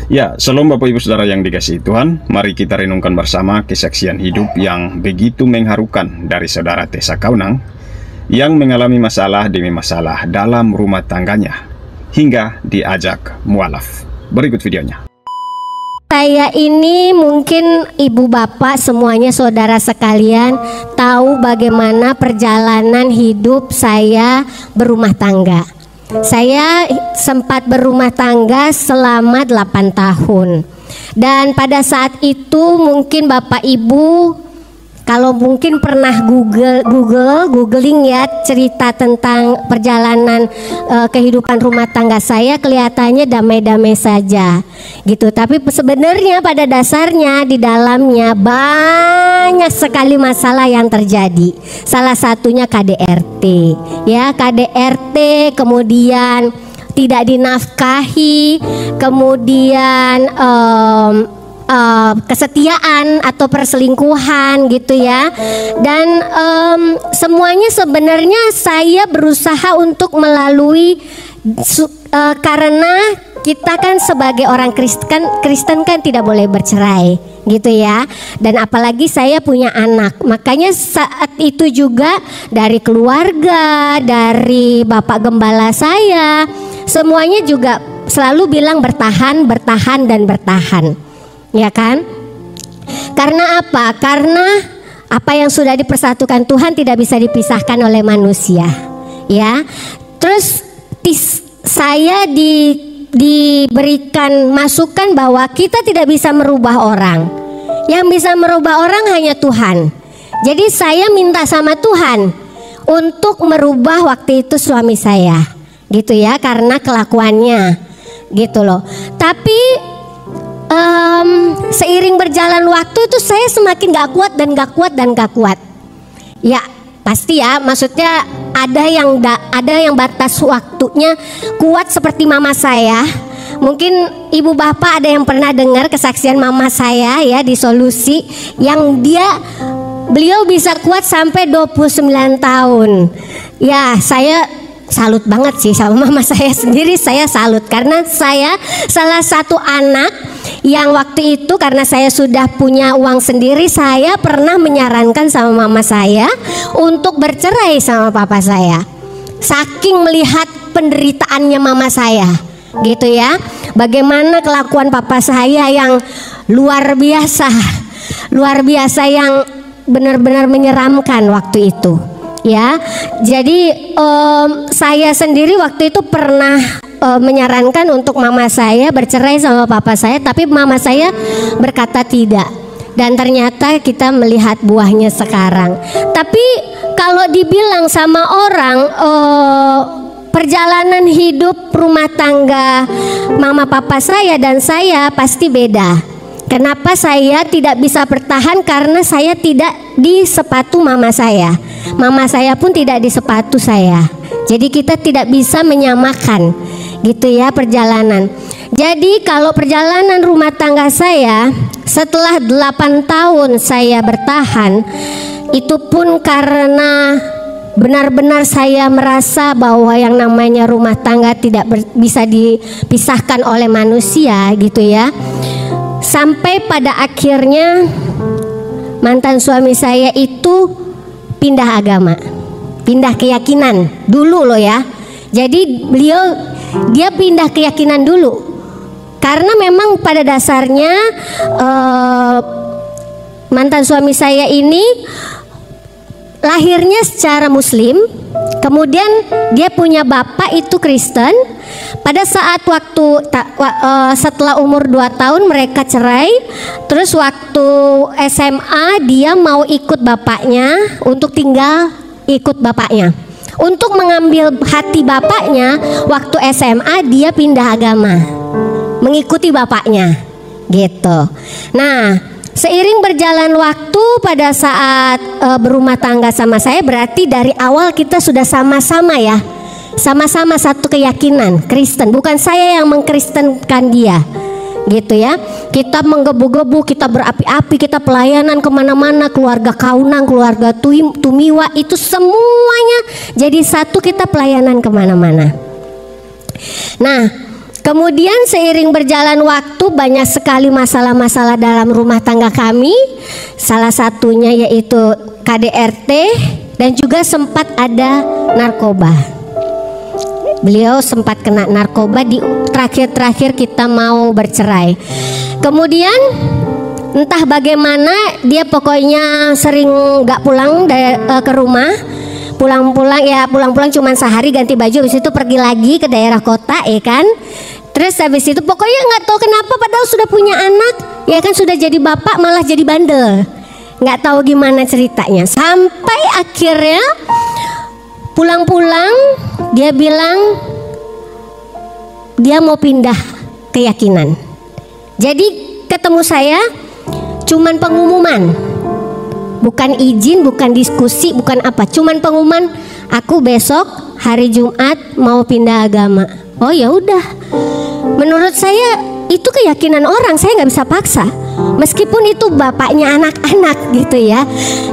Ya, Shalom Bapak Ibu Saudara yang dikasihi Tuhan. Mari kita renungkan bersama kesaksian hidup yang begitu mengharukan dari Saudara Tessa Kaunang yang mengalami masalah demi masalah dalam rumah tangganya hingga diajak mualaf. Berikut videonya. Saya ini mungkin ibu bapak semuanya saudara sekalian tahu bagaimana perjalanan hidup saya berumah tangga. Saya sempat berumah tangga selama 8 tahun. Dan pada saat itu mungkin Bapak Ibu kalau mungkin pernah googling ya cerita tentang perjalanan kehidupan rumah tangga saya, kelihatannya damai-damai saja gitu. Tapi sebenarnya pada dasarnya di dalamnya banyak sekali masalah yang terjadi. Salah satunya KDRT ya, KDRT, kemudian tidak dinafkahi, kemudian kesetiaan atau perselingkuhan gitu ya. Dan semuanya sebenarnya saya berusaha untuk melalui karena kita kan sebagai orang Kristen kan tidak boleh bercerai gitu ya. Dan apalagi saya punya anak, makanya saat itu juga dari keluarga, dari Bapak Gembala saya, semuanya juga selalu bilang bertahan, bertahan, dan bertahan. Ya kan? Karena apa? Karena apa yang sudah dipersatukan Tuhan tidak bisa dipisahkan oleh manusia. Ya. Terus saya diberikan masukan bahwa kita tidak bisa merubah orang. Yang bisa merubah orang hanya Tuhan. Jadi saya minta sama Tuhan untuk merubah waktu itu suami saya. Gitu ya, karena kelakuannya. Gitu loh. Tapi seiring berjalan waktu itu saya semakin gak kuat dan gak kuat dan gak kuat. Ya pasti ya, maksudnya ada yang batas waktunya kuat seperti mama saya. Mungkin ibu bapak ada yang pernah dengar kesaksian mama saya ya di Solusi, yang beliau bisa kuat sampai 29 tahun. Ya saya salut banget sih sama mama saya sendiri, saya salut karena saya salah satu anak yang waktu itu karena saya sudah punya uang sendiri, saya pernah menyarankan sama mama saya untuk bercerai sama papa saya. Saking melihat penderitaannya mama saya, gitu ya. Bagaimana kelakuan papa saya yang luar biasa yang benar-benar menyeramkan waktu itu. Ya, jadi saya sendiri waktu itu pernah menyarankan untuk mama saya bercerai sama papa saya, tapi mama saya berkata tidak. Dan ternyata kita melihat buahnya sekarang. Tapi kalau dibilang sama orang perjalanan hidup rumah tangga mama papa saya dan saya pasti beda. Kenapa saya tidak bisa bertahan? Karena saya tidak di sepatu mama saya. Mama saya pun tidak di sepatu saya. Jadi kita tidak bisa menyamakan gitu ya perjalanan. Jadi kalau perjalanan rumah tangga saya setelah 8 tahun saya bertahan, itu pun karena benar-benar saya merasa bahwa yang namanya rumah tangga tidak bisa dipisahkan oleh manusia gitu ya. Sampai pada akhirnya mantan suami saya itu pindah agama, pindah keyakinan dulu loh ya. Jadi dia pindah keyakinan dulu karena memang pada dasarnya mantan suami saya ini lahirnya secara Muslim, kemudian dia punya bapak itu Kristen. Pada saat setelah umur 2 tahun mereka cerai. Terus waktu SMA dia mau ikut bapaknya untuk tinggal ikut bapaknya. Untuk mengambil hati bapaknya, waktu SMA dia pindah agama, mengikuti bapaknya gitu. Nah, seiring berjalan waktu pada saat berumah tangga sama saya, berarti dari awal kita sudah sama-sama ya, sama-sama satu keyakinan Kristen. Bukan saya yang mengkristenkan dia gitu ya. Kita menggebu-gebu, kita berapi-api, kita pelayanan kemana-mana, keluarga Kaunang, keluarga Tumiwa, itu semuanya jadi satu, kita pelayanan kemana-mana. Nah Kemudian seiring berjalan waktu banyak sekali masalah-masalah dalam rumah tangga kami. Salah satunya yaitu KDRT dan juga sempat ada narkoba. Beliau sempat kena narkoba di terakhir-terakhir kita mau bercerai. Kemudian entah bagaimana dia pokoknya sering gak pulang ke rumah. Pulang-pulang cuma sehari ganti baju, habis itu pergi lagi ke daerah kota, ya kan. Terus habis itu pokoknya nggak tahu kenapa padahal sudah punya anak, ya kan, sudah jadi bapak malah jadi bandel. Nggak tahu gimana ceritanya. Sampai akhirnya pulang-pulang dia bilang dia mau pindah keyakinan. Jadi ketemu saya cuman pengumuman. Bukan izin, bukan diskusi, bukan apa, cuman pengumuman, aku besok hari Jumat mau pindah agama. Oh ya udah. Menurut saya itu keyakinan orang, saya nggak bisa paksa. Meskipun itu bapaknya anak-anak gitu ya.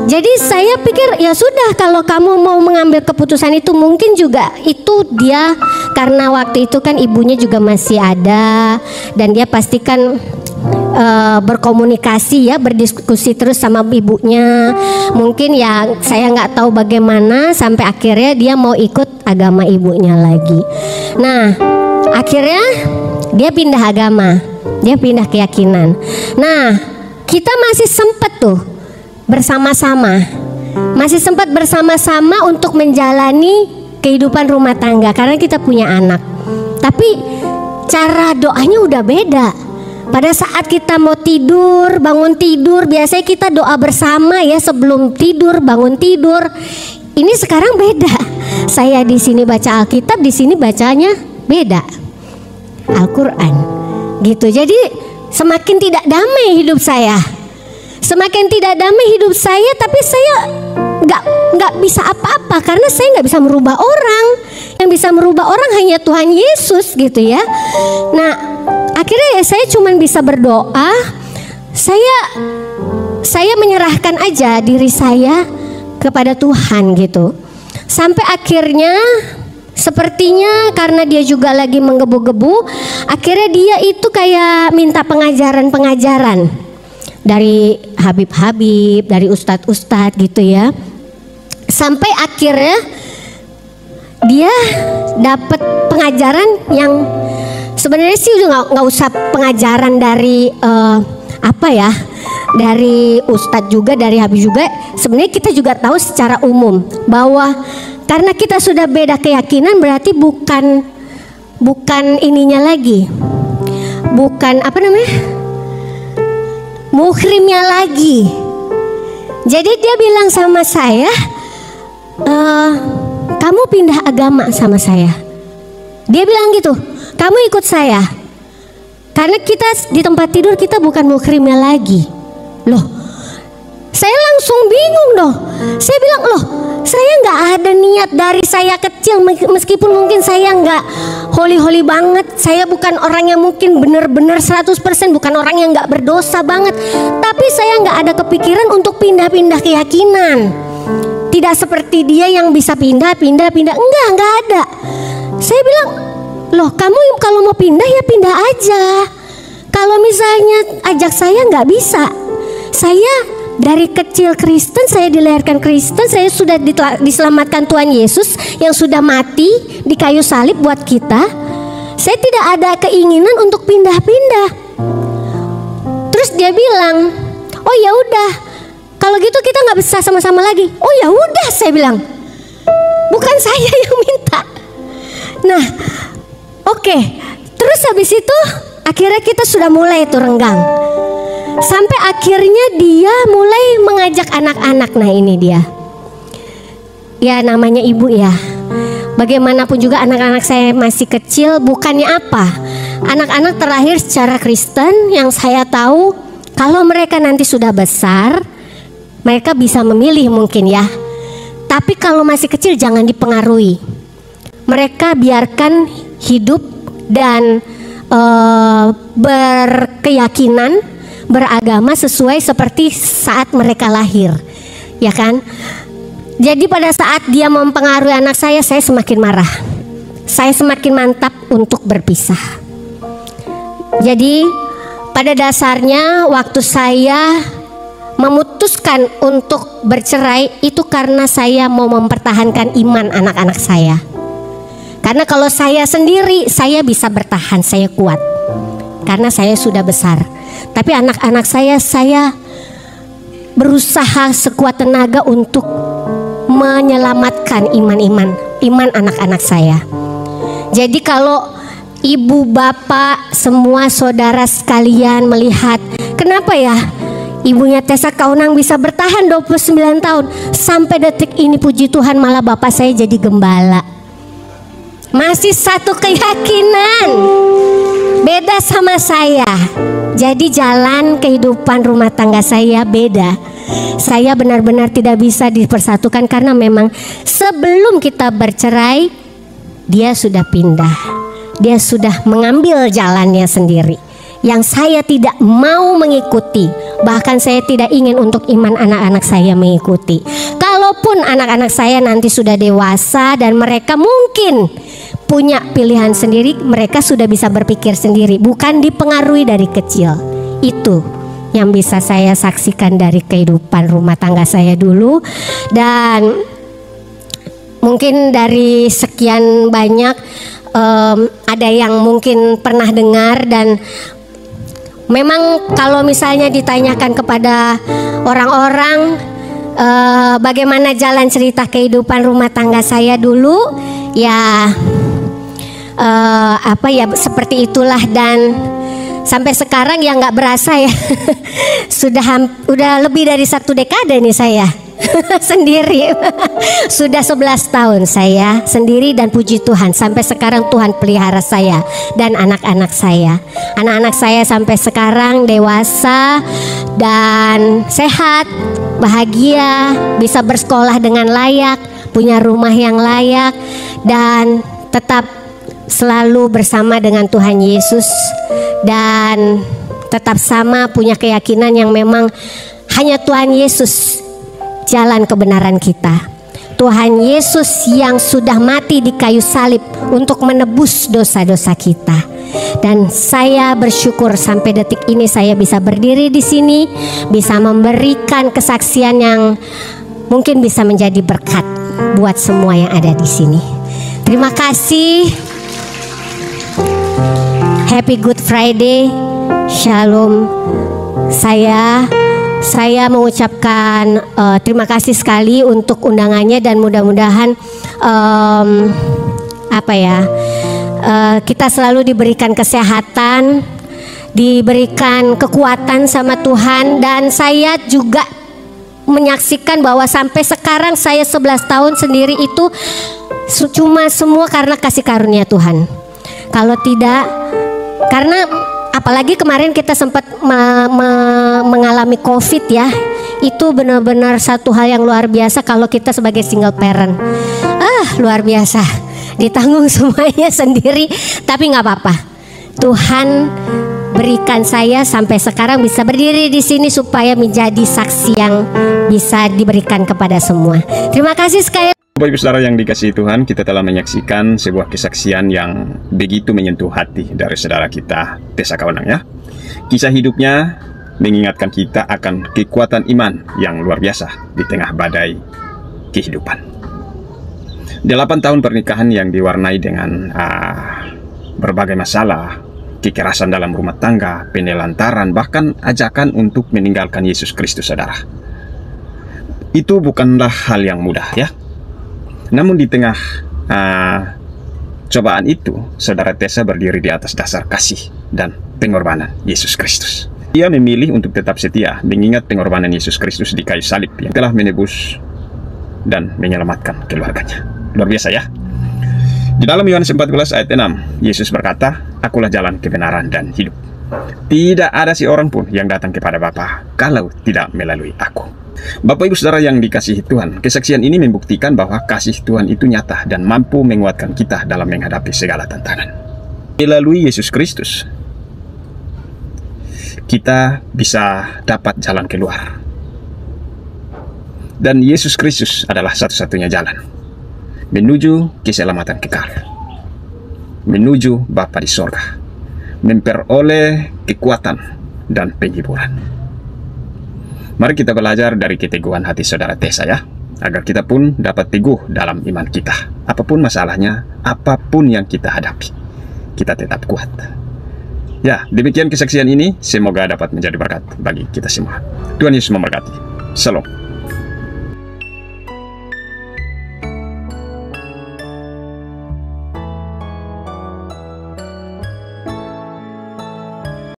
Jadi saya pikir ya sudah, kalau kamu mau mengambil keputusan itu, mungkin juga itu dia karena waktu itu kan ibunya juga masih ada dan dia pastikan berkomunikasi ya, berdiskusi terus sama ibunya. Mungkin ya saya nggak tahu bagaimana sampai akhirnya dia mau ikut agama ibunya lagi. Nah akhirnya dia pindah agama, dia pindah keyakinan. Nah kita masih sempat tuh bersama-sama, masih sempat bersama-sama untuk menjalani kehidupan rumah tangga karena kita punya anak. Tapi cara doanya udah beda. Pada saat kita mau tidur, bangun tidur, biasanya kita doa bersama ya sebelum tidur, bangun tidur. Ini sekarang beda. Saya di sini baca Alkitab, di sini bacanya beda. Al-Qur'an. Gitu. Jadi semakin tidak damai hidup saya. Semakin tidak damai hidup saya, tapi saya nggak bisa apa-apa karena saya nggak bisa merubah orang. Yang bisa merubah orang hanya Tuhan Yesus gitu ya. Nah akhirnya ya saya cuma bisa berdoa. Saya menyerahkan aja diri saya kepada Tuhan gitu. Sampai akhirnya sepertinya karena dia juga lagi menggebu-gebu, akhirnya dia itu kayak minta pengajaran-pengajaran dari Habib-Habib, dari Ustadz-Ustadz gitu ya. Sampai akhirnya dia dapat pengajaran yang sebenarnya sih udah nggak usah pengajaran dari dari Ustadz juga, dari Habib juga. Sebenarnya kita juga tahu secara umum bahwa karena kita sudah beda keyakinan berarti bukan ininya lagi, bukan muhrimnya lagi. Jadi dia bilang sama saya, kamu pindah agama sama saya. Dia bilang gitu, kamu ikut saya. Karena kita di tempat tidur kita bukan muhrimnya lagi. Loh, saya langsung bingung dong. Saya bilang, loh, saya nggak ada niat dari saya kecil, meskipun mungkin saya nggak holy banget. Saya bukan orang yang mungkin benar-benar 100%, bukan orang yang nggak berdosa banget. Tapi saya nggak ada kepikiran untuk pindah-pindah keyakinan. Tidak seperti dia yang bisa pindah. Enggak ada. Saya bilang, loh kamu kalau mau pindah ya pindah aja. Kalau misalnya ajak saya nggak bisa. Saya dari kecil Kristen, saya dilahirkan Kristen, saya sudah diselamatkan Tuhan Yesus yang sudah mati di kayu salib buat kita. Saya tidak ada keinginan untuk pindah-pindah. Terus dia bilang, oh ya udah, kalau gitu kita nggak bisa sama-sama lagi. Oh ya udah, saya bilang, bukan saya yang minta. Nah, oke. Terus habis itu akhirnya kita sudah mulai itu renggang. Sampai akhirnya dia mulai mengajak anak-anak. Nah ini dia. Ya namanya ibu ya. Bagaimanapun juga anak-anak saya masih kecil. Bukannya apa, anak-anak terlahir secara Kristen. Yang saya tahu kalau mereka nanti sudah besar, mereka bisa memilih mungkin ya. Tapi kalau masih kecil jangan dipengaruhi. Mereka biarkan hidup dan berkeyakinan, beragama sesuai seperti saat mereka lahir, ya kan? Jadi pada saat dia mempengaruhi anak saya semakin marah. Saya semakin mantap untuk berpisah. Jadi pada dasarnya waktu saya memutuskan untuk bercerai itu karena saya mau mempertahankan iman anak-anak saya. Karena kalau saya sendiri saya bisa bertahan, saya kuat karena saya sudah besar. Tapi anak-anak saya berusaha sekuat tenaga untuk menyelamatkan iman anak-anak saya. Jadi kalau ibu, bapak, semua saudara sekalian melihat, kenapa ya ibunya Tessa Kaunang bisa bertahan 29 tahun sampai detik ini, puji Tuhan malah bapak saya jadi gembala. Masih satu keyakinan, beda sama saya. Jadi jalan kehidupan rumah tangga saya beda. Saya benar-benar tidak bisa dipersatukan karena memang sebelum kita bercerai dia sudah pindah. Dia sudah mengambil jalannya sendiri yang saya tidak mau mengikuti. Bahkan saya tidak ingin untuk iman anak-anak saya mengikuti. Kalaupun anak-anak saya nanti sudah dewasa dan mereka mungkin punya pilihan sendiri, mereka sudah bisa berpikir sendiri, bukan dipengaruhi dari kecil. Itu yang bisa saya saksikan dari kehidupan rumah tangga saya dulu. Dan mungkin dari sekian banyak ada yang mungkin pernah dengar, dan memang kalau misalnya ditanyakan kepada orang-orang bagaimana jalan cerita kehidupan rumah tangga saya dulu, ya seperti itulah. Dan sampai sekarang ya nggak berasa ya udah lebih dari 1 dekade nih saya sendiri. Sudah 11 tahun saya sendiri, dan puji Tuhan sampai sekarang Tuhan pelihara saya dan anak-anak saya. Anak-anak saya sampai sekarang dewasa dan sehat, bahagia, bisa bersekolah dengan layak, punya rumah yang layak, dan tetap selalu bersama dengan Tuhan Yesus, dan tetap sama punya keyakinan yang memang hanya Tuhan Yesus jalan kebenaran kita. Tuhan Yesus yang sudah mati di kayu salib untuk menebus dosa-dosa kita. Dan saya bersyukur sampai detik ini saya bisa berdiri di sini, bisa memberikan kesaksian yang mungkin bisa menjadi berkat buat semua yang ada di sini. Terima kasih. Happy Good Friday. Shalom. Saya mengucapkan terima kasih sekali untuk undangannya, dan mudah-mudahan kita selalu diberikan kesehatan, diberikan kekuatan sama Tuhan. Dan saya juga menyaksikan bahwa sampai sekarang saya 11 tahun sendiri itu cuma semua karena kasih karunia Tuhan. Kalau tidak, karena apalagi kemarin kita sempat mengalami COVID ya, itu benar-benar satu hal yang luar biasa kalau kita sebagai single parent. Luar biasa, ditanggung semuanya sendiri, tapi nggak apa-apa. Tuhan berikan saya sampai sekarang bisa berdiri di sini supaya menjadi saksi yang bisa diberikan kepada semua. Terima kasih sekali. Bapak Ibu Saudara yang dikasihi Tuhan, kita telah menyaksikan sebuah kesaksian yang begitu menyentuh hati dari saudara kita Tessa Kaunang ya. Kisah hidupnya mengingatkan kita akan kekuatan iman yang luar biasa di tengah badai kehidupan. 8 tahun pernikahan yang diwarnai dengan berbagai masalah, kekerasan dalam rumah tangga, penelantaran, bahkan ajakan untuk meninggalkan Yesus Kristus, saudara. Itu bukanlah hal yang mudah ya. Namun di tengah cobaan itu, saudara Tessa berdiri di atas dasar kasih dan pengorbanan Yesus Kristus. Ia memilih untuk tetap setia mengingat pengorbanan Yesus Kristus di kayu salib yang telah menebus dan menyelamatkan keluarganya. Luar biasa ya. Di dalam Yohanes 14 ayat 6, Yesus berkata, "Akulah jalan, kebenaran, dan hidup. Tidak ada seorang pun yang datang kepada Bapa kalau tidak melalui Aku." Bapak Ibu Saudara yang dikasihi Tuhan, kesaksian ini membuktikan bahwa kasih Tuhan itu nyata dan mampu menguatkan kita dalam menghadapi segala tantangan. Melalui Yesus Kristus, kita bisa dapat jalan keluar. Dan Yesus Kristus adalah satu-satunya jalan menuju keselamatan kekal, menuju Bapa di sorga, memperoleh kekuatan dan penghiburan. Mari kita belajar dari keteguhan hati saudara Tessa ya, agar kita pun dapat teguh dalam iman kita. Apapun masalahnya, apapun yang kita hadapi, kita tetap kuat. Ya, demikian kesaksian ini, semoga dapat menjadi berkat bagi kita semua. Tuhan Yesus memberkati. Shalom.